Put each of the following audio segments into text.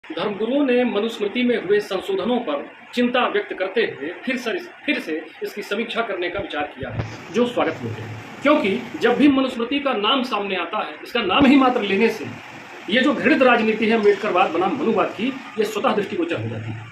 धर्मगुरुओं ने मनुस्मृति में हुए संशोधनों पर चिंता व्यक्त करते हुए फिर से इसकी समीक्षा करने का विचार किया है, जो स्वागत योग्य है। क्योंकि जब भी मनुस्मृति का नाम सामने आता है, इसका नाम ही मात्र लेने से ये जो घृणित राजनीति है अम्बेडकरवाद बनाम मनुवाद की, ये स्वतः दृष्टिगोचर हो जाती है।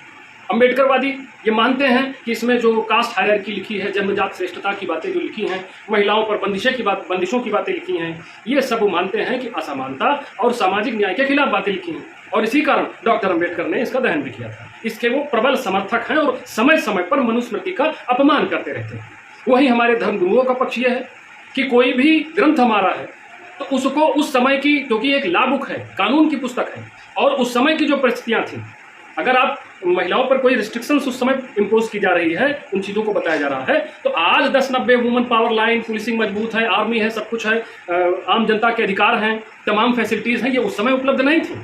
अम्बेडकरवादी ये मानते हैं कि इसमें जो कास्ट हायरार्की लिखी है, जन्मजात श्रेष्ठता की बातें जो लिखी हैं, महिलाओं पर बंदिशों की बातें लिखी हैं, ये सब मानते हैं कि असमानता और सामाजिक न्याय के खिलाफ बातें लिखी हैं। और इसी कारण डॉक्टर अम्बेडकर ने इसका दहन भी किया था। इसके वो प्रबल समर्थक हैं और समय समय पर मनुस्मृति का अपमान करते रहते हैं। वही हमारे धर्मगुरुओं का पक्ष यह है कि कोई भी ग्रंथ हमारा है तो उसको उस समय की, क्योंकि एक लॉ बुक है, कानून की पुस्तक है, और उस समय की जो परिस्थितियां थी, अगर आप महिलाओं पर कोई रिस्ट्रिक्शंस उस समय इम्पोज की जा रही है, उन चीज़ों को बताया जा रहा है, तो आज 10-90 वुमेन पावर लाइन, पुलिसिंग मजबूत है, आर्मी है, सब कुछ है, आम जनता के अधिकार हैं, तमाम फैसिलिटीज़ हैं, ये उस समय उपलब्ध नहीं थी।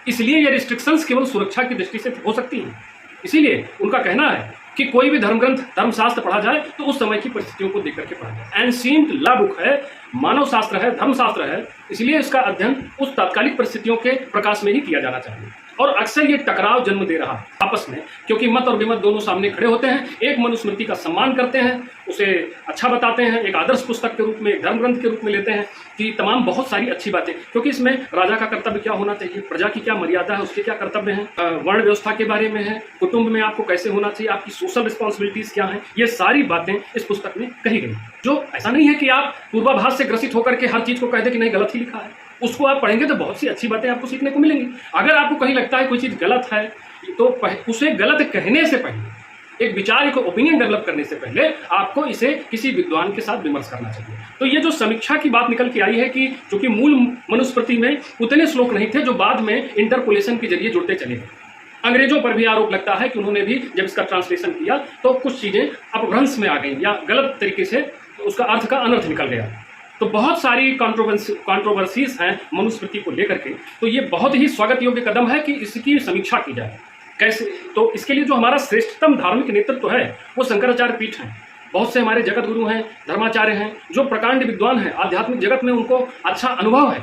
इसलिए ये रिस्ट्रिक्शंस केवल सुरक्षा की दृष्टि से हो सकती हैं। इसीलिए उनका कहना है कि कोई भी धर्मग्रंथ, धर्मशास्त्र पढ़ा जाए तो उस समय की परिस्थितियों को देख करके पढ़ा जाए। एंशिएंट लॉ बुक है, मानव शास्त्र है, धर्मशास्त्र है, इसलिए इसका अध्ययन उस तात्कालिक परिस्थितियों के प्रकाश में ही किया जाना चाहिए। और अक्सर ये टकराव जन्म दे रहा है आपस में, क्योंकि मत और विमत दोनों सामने खड़े होते हैं। एक मनुस्मृति का सम्मान करते हैं, उसे अच्छा बताते हैं, एक आदर्श पुस्तक के रूप में, एक धर्म ग्रंथ के रूप में लेते हैं कि तमाम बहुत सारी अच्छी बातें, क्योंकि इसमें राजा का कर्तव्य क्या होना चाहिए, प्रजा की क्या मर्यादा है, उसके क्या कर्तव्य हैं, वर्ण व्यवस्था के बारे में है, कुटुंब में आपको कैसे होना चाहिए, आपकी सोशल रिस्पॉन्सिबिलिटीज क्या हैं, ये सारी बातें इस पुस्तक में कही गई। जो ऐसा नहीं है कि आप पूर्वाभास से ग्रसित होकर के हर चीज़ को कह दें कि नहीं गलत ही लिखा है। उसको आप पढ़ेंगे तो बहुत सी अच्छी बातें आपको सीखने को मिलेंगी। अगर आपको कहीं लगता है कोई चीज़ गलत है तो उसे गलत कहने से पहले, एक विचार, एक ओपिनियन डेवलप करने से पहले आपको इसे किसी विद्वान के साथ विमर्श करना चाहिए। तो ये जो समीक्षा की बात निकल के आई है कि चूंकि मूल मनुस्मृति में उतने श्लोक नहीं थे जो बाद में इंटरपोलेशन के जरिए जुड़ते चले गए। अंग्रेजों पर भी आरोप लगता है कि उन्होंने भी जब इसका ट्रांसलेशन किया तो कुछ चीज़ें अपभ्रंश में आ गई या गलत तरीके से उसका अर्थ का अनर्थ निकल गया। तो बहुत सारी कंट्रोवर्सीज हैं मनुस्मृति को लेकर के। तो ये बहुत ही स्वागत योग्य कदम है कि इसकी समीक्षा की जाए। कैसे? तो इसके लिए जो हमारा श्रेष्ठतम धार्मिक नेतृत्व है वो शंकराचार्य पीठ है। बहुत से हमारे जगत गुरु हैं, धर्माचार्य हैं, जो प्रकांड विद्वान हैं, आध्यात्मिक जगत में उनको अच्छा अनुभव है।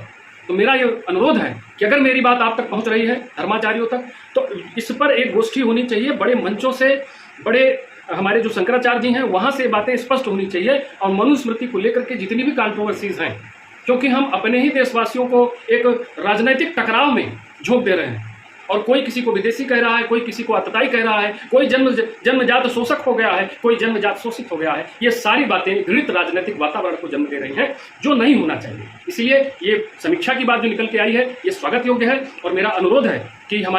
तो मेरा ये अनुरोध है कि अगर मेरी बात आप तक पहुंच रही है, धर्माचार्यों तक, तो इस पर एक गोष्ठी होनी चाहिए, बड़े मंचों से, बड़े हमारे जो शंकराचार्य जी हैं वहाँ से बातें स्पष्ट होनी चाहिए। और मनुस्मृति को लेकर के जितनी भी कंट्रोवर्सीज हैं, क्योंकि हम अपने ही देशवासियों को एक राजनीतिक टकराव में झोंक दे रहे हैं, और कोई किसी को विदेशी कह रहा है, कोई किसी को आतताई कह रहा है, कोई जन्मजात शोषक हो गया है, कोई जन्मजात शोषित हो गया है। ये सारी बातें घृणित राजनीतिक वातावरण को जन्म दे रही हैं, जो नहीं होना चाहिए। इसलिए ये समीक्षा की बात जो निकल के आई है, ये स्वागत योग्य है। और मेरा अनुरोध है कि हमारे